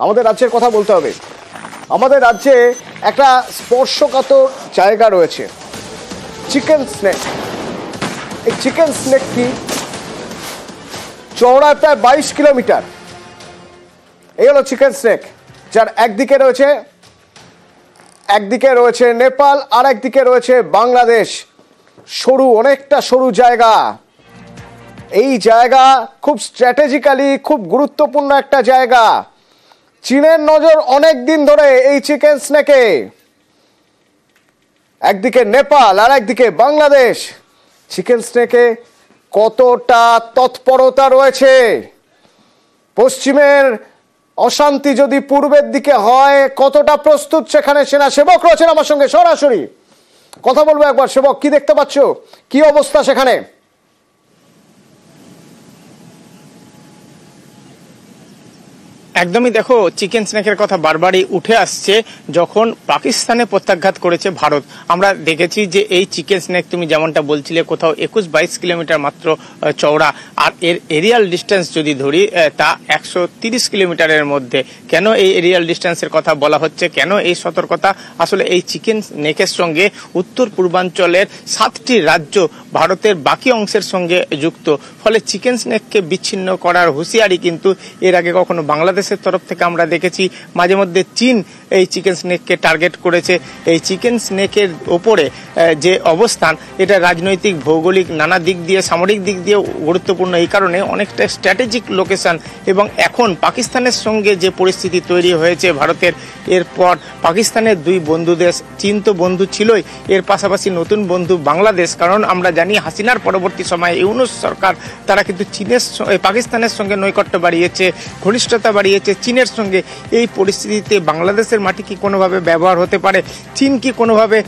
আমাদের রাজ্যের কথা বলতে হবে। আমাদের রাজ্যে একটা স্পর্শকাতর জায়গা রয়েছে, চিকেন স্নেক। এই চিকেন স্নেকটি চওড়ায় প্রায় 22 কিলোমিটার। এই হলো চিকেন স্নেক, যার একদিকে রয়েছে নেপাল, আর একদিকে রয়েছে বাংলাদেশ। সরু, অনেকটা সরু জায়গা। এই জায়গা খুব স্ট্র্যাটেজিক্যালি খুব গুরুত্বপূর্ণ একটা জায়গা। চীনের নজর অনেক দিন ধরে এই চিকেন স্নেকে। একদিকে নেপাল আর একদিকে বাংলাদেশ। চিকেন স্নেকে কতটা তৎপরতা রয়েছে। পশ্চিমের অশান্তি যদি পূর্বের দিকে হয়, কতটা প্রস্তুত সেখানে সেনা। সেবক রয়েছেন আমার সঙ্গে, সরাসরি কথা বলবো একবার। সেবক, কি দেখতে পাচ্ছ, কি অবস্থা সেখানে? একদমই দেখো, চিকেন স্নেকের কথা বারবারই উঠে আসছে যখন পাকিস্তানে প্রত্যাঘাত করেছে ভারত। আমরা দেখেছি যে এই চিকেন স্নেক তুমি যেমনটা বলছিলে কোথাও 21-22 কিলোমিটার মাত্র চওড়া, আর এর এরিয়াল ডিস্টেন্স যদি ধরি তা 130 কিলোমিটারের মধ্যে। কেন এই এরিয়াল ডিস্টেন্সের কথা বলা হচ্ছে, কেন এই সতর্কতা? আসলে এই চিকেন স্নেকের সঙ্গে উত্তর পূর্বাঞ্চলের 7টি রাজ্য ভারতের বাকি অংশের সঙ্গে যুক্ত। ফলে চিকেন স্নেককে বিচ্ছিন্ন করার হুঁশিয়ারি কিন্তু এর আগে কখনো বাংলাদেশের তরফ থেকে আমরা দেখেছি। মাঝে মধ্যে চীন এই চিকেন স্নেককে টার্গেট করেছে। এই চিকেন স্নেকের ওপরে যে অবস্থান, এটা রাজনৈতিক, ভৌগোলিক, নানা দিক দিয়ে, সামরিক দিক দিয়ে গুরুত্বপূর্ণ। এই কারণে অনেকটা স্ট্র্যাটেজিক লোকেশন। এবং এখন পাকিস্তানের সঙ্গে যে পরিস্থিতি তৈরি হয়েছে ভারতের, এরপর পাকিস্তানের দুই বন্ধু দেশ, চীন তো বন্ধু ছিলই, এর পাশাপাশি নতুন বন্ধু বাংলাদেশ। কারণ আমরা জানি হাসিনার পরবর্তী সময়ে ইউনূস সরকার তারা কিন্তু পাকিস্তানের সঙ্গে নৈকট্য বাড়িয়েছে, ঘনিষ্ঠতা বাড়িয়েছে চীনের সঙ্গে। এই পরিস্থিতিতে বাংলাদেশের মাটি কি কোনোভাবে ব্যবহার হতে পারে? চীন কি কোনোভাবে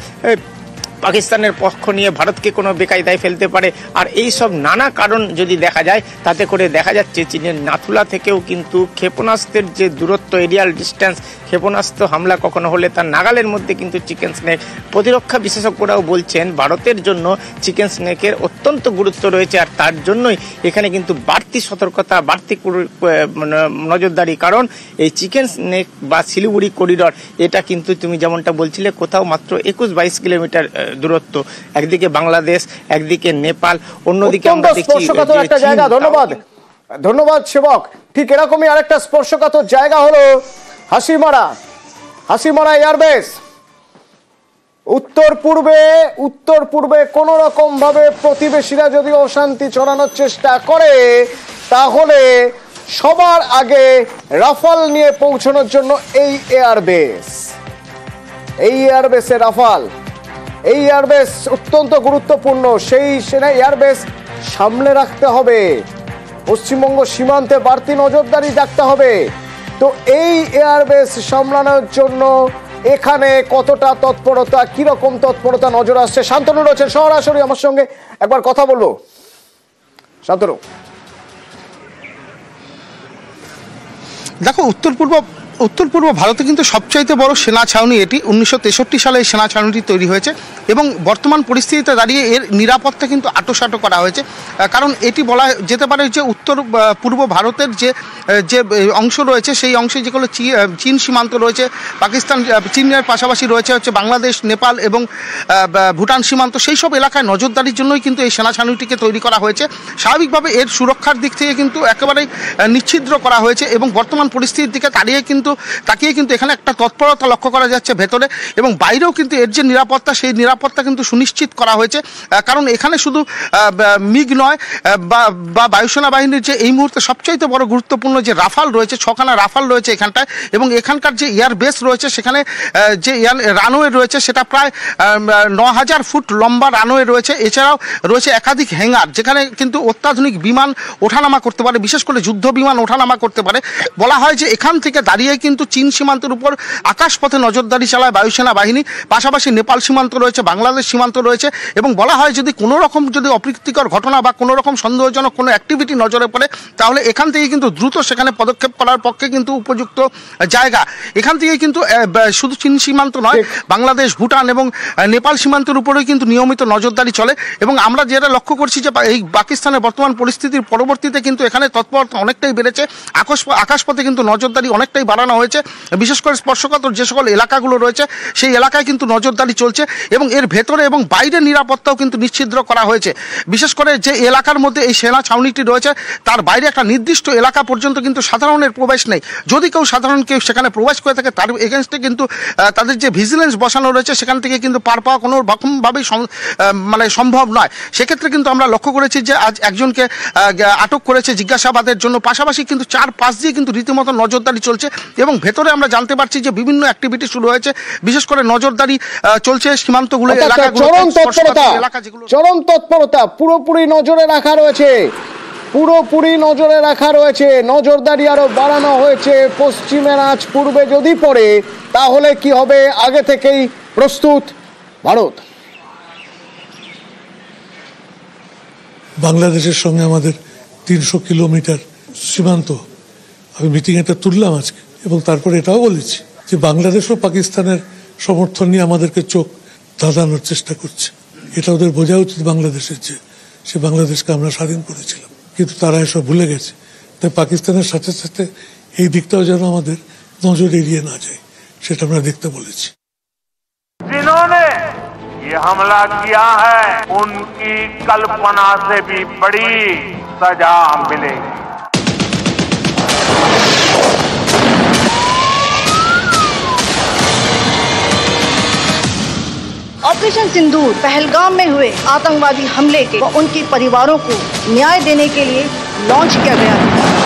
পাকিস্তানের পক্ষ নিয়ে ভারতকে কোনো বেকায়দায় ফেলতে পারে? আর এই সব নানা কারণ যদি দেখা যায়, তাতে করে দেখা যাচ্ছে চীনের নাথুলা থেকেও কিন্তু ক্ষেপণাস্ত্রের যে দূরত্ব, এরিয়াল ডিস্টেন্স, ক্ষেপণাস্ত্র হামলা কখনো হলে তার নাগালের মধ্যে কিন্তু চিকেন স্নেক। প্রতিরক্ষা বিশেষজ্ঞরাও বলছেন ভারতের জন্য চিকেন স্নেকের অত্যন্ত গুরুত্ব রয়েছে, আর তার জন্যই এখানে কিন্তু বাড়তি সতর্কতা, বাড়তি নজরদারি। কারণ এই চিকেন স্নেক বা শিলিগুড়ি করিডর, এটা কিন্তু তুমি যেমনটা বলছিলে কোথাও মাত্র 21-22 কিলোমিটার দূরত্ব। একদিকে বাংলাদেশ, একদিকে নেপাল, অন্যদিকে আমরা দেখছি একটা জায়গা। ধন্যবাদ সেবক। ঠিক এরকমই আরেকটা স্পর্শকাতর জায়গা হলো হাসিমারা এয়ারবেস। উত্তর পূর্বে কোন রকম ভাবে প্রতিবেশীরা যদি অশান্তি ছড়ানোর চেষ্টা করে, তাহলে সবার আগে রাফাল নিয়ে পৌঁছানোর জন্য এই এয়ারবেসে রাফাল, এই এয়ারবেস অত্যন্ত গুরুত্বপূর্ণ। সেই সেনা এয়ারবেস সামনে রাখতে হবে। পশ্চিমবঙ্গ সীমান্তে বাড়তি নজরদারি রাখতে হবে। তো এই এয়ারবেস সামলানোর জন্য এখানে কতটা তৎপরতা, কিরকম তৎপরতা নজর আসছে? শান্তনু রয়েছেন সরাসরি আমার সঙ্গে, একবার কথা বলবো। শান্তনু, দেখো, উত্তর পূর্ব ভারতে কিন্তু সবচাইতে বড় সেনা ছাউনি এটি। 1963 সালে এই সেনা ছাউনিটি তৈরি হয়েছে এবং বর্তমান পরিস্থিতিতে দাঁড়িয়ে এর নিরাপত্তা কিন্তু আঁটোসাঁটো করা হয়েছে। কারণ এটি বলা যেতে পারে যে উত্তর পূর্ব ভারতের যে অংশ রয়েছে, সেই অংশে যেগুলো চীন সীমান্ত রয়েছে, পাকিস্তান, চীনের পাশাপাশি রয়েছে হচ্ছে বাংলাদেশ, নেপাল এবং ভুটান সীমান্ত। সেই সব এলাকায় নজরদারির জন্যই কিন্তু এই সেনা ছাউনিটিকে তৈরি করা হয়েছে। স্বাভাবিকভাবে এর সুরক্ষার দিক থেকে কিন্তু একেবারেই নিশ্ছিদ্র করা হয়েছে এবং বর্তমান পরিস্থিতির দিকে তাকিয়ে কিন্তু এখানে একটা তৎপরতা লক্ষ্য করা যাচ্ছে ভেতরে এবং বাইরেও। কিন্তু এর যে নিরাপত্তা, সেই নিরাপত্তা কিন্তু সুনিশ্চিত করা হয়েছে। কারণ এখানে শুধু মিগ নয় বা বায়ুসেনা বাহিনীর যে এই মুহূর্তে সবচাইতে বড় গুরুত্বপূর্ণ যে রাফাল রয়েছে, 6খানা রাফাল রয়েছে এখানটায়, এবং এখানকার যে এয়ারবেস রয়েছে, সেখানে যে রানওয়ে রয়েছে সেটা প্রায় 9000 ফুট লম্বা রানওয়ে রয়েছে। এছাড়াও রয়েছে একাধিক হ্যাঙ্গার, যেখানে কিন্তু অত্যাধুনিক বিমান ওঠানামা করতে পারে, বিশেষ করে যুদ্ধ বিমান ওঠানামা করতে পারে। বলা হয় যে এখান থেকে দাঁড়িয়ে কিন্তু চীন সীমান্তের উপর আকাশপথে নজরদারি চালায় বায়ুসেনা বাহিনী। পাশাপাশি নেপাল সীমান্ত রয়েছে, বাংলাদেশ সীমান্ত রয়েছে এবং বলা হয় যদি কোনো রকম যদি অপ্রীতিকর ঘটনা বা কোনো রকম সন্দেহজনক কোনো অ্যাক্টিভিটি নজরে পড়ে তাহলে এখান থেকে কিন্তু দ্রুত সেখানে পদক্ষেপ করার পক্ষে কিন্তু উপযুক্ত জায়গা। এখান থেকে কিন্তু শুধু চীন সীমান্ত নয়, বাংলাদেশ, ভুটান এবং নেপাল সীমান্তের উপরেও কিন্তু নিয়মিত নজরদারি চলে এবং আমরা যেটা লক্ষ্য করছি যে এই পাকিস্তানের বর্তমান পরিস্থিতির পরবর্তীতে কিন্তু এখানে তৎপরতা অনেকটাই বেড়েছে। আকাশপথে কিন্তু নজরদারি অনেকটাই বাড়ানো হয়েছে, বিশেষ করে স্পর্শকাতর যে সকল এলাকাগুলো রয়েছে সেই এলাকায় কিন্তু নজরদারি চলছে এবং এর ভেতরে এবং বাইরের নিরাপত্তাও কিন্তু নিশ্চিদ্র করা হয়েছে। বিশেষ করে যে এলাকার মধ্যে এই সেনা ছাউনিটি রয়েছে তার বাইরে একটা নির্দিষ্ট এলাকা পর্যন্ত কিন্তু সাধারণের প্রবেশ নেই। যদি কেউ সেখানে প্রবেশ করে থাকে তার এগেনস্টে কিন্তু তাদের যে ভিজিলেন্স বসানো রয়েছে সেখান থেকে কিন্তু পার পাওয়া কোনো রকমভাবেই মানে সম্ভব নয়। সেক্ষেত্রে কিন্তু আমরা লক্ষ্য করেছি যে আজ একজনকে আটক করেছে জিজ্ঞাসাবাদের জন্য, পাশাপাশি কিন্তু চারপাশ দিয়ে কিন্তু রীতিমতো নজরদারি চলছে এবং ভেতরে আমরা জানতে পারছি যে বিভিন্ন অ্যাক্টিভিটি শুরু হয়েছে, বিশেষ করে নজরদারি চলছে সীমান্তগুলো চরম তৎপরতা পুরোপুরি নজরে রাখা রয়েছে, পুরোপুরি নজরে রাখা রয়েছে, নজরদারি আরো বাড়ানো হয়েছে। পশ্চিমের আঁচ পূর্বে যদি পড়ে তাহলে কি হবে আগে থেকেই প্রস্তুত ভারত। বাংলাদেশের সঙ্গে আমাদের 300 কিলোমিটার সীমান্ত। আমি মিটিং এটা তুললাম আজকে এবং তারপরে এটাও বলেছি যে বাংলাদেশ ও পাকিস্তানের সমর্থন নিয়ে আমাদেরকে চোখ ধাঁধানোর চেষ্টা করছে। এটা ওদের বোঝা উচিত বাংলাদেশের যে সে বাংলাদেশকে আমরা স্বাধীন করেছিলাম, কিন্তু তারা এসব ভুলে গেছে। তাই পাকিস্তানের সাথে সাথে এই দিকটাও যেন আমাদের নজর এড়িয়ে না যায় সেটা আমরা দেখতে বলেছি। जिन्होंने ये हमला किया है उनकी कल्पना से भी बड़ी सजा मिलेगी। ऑपरेशन सिंदूर पहलगाम में हुए आतंकवादी हमले के व उनके परिवारों को न्याय देने के लिए लॉन्च किया गया है।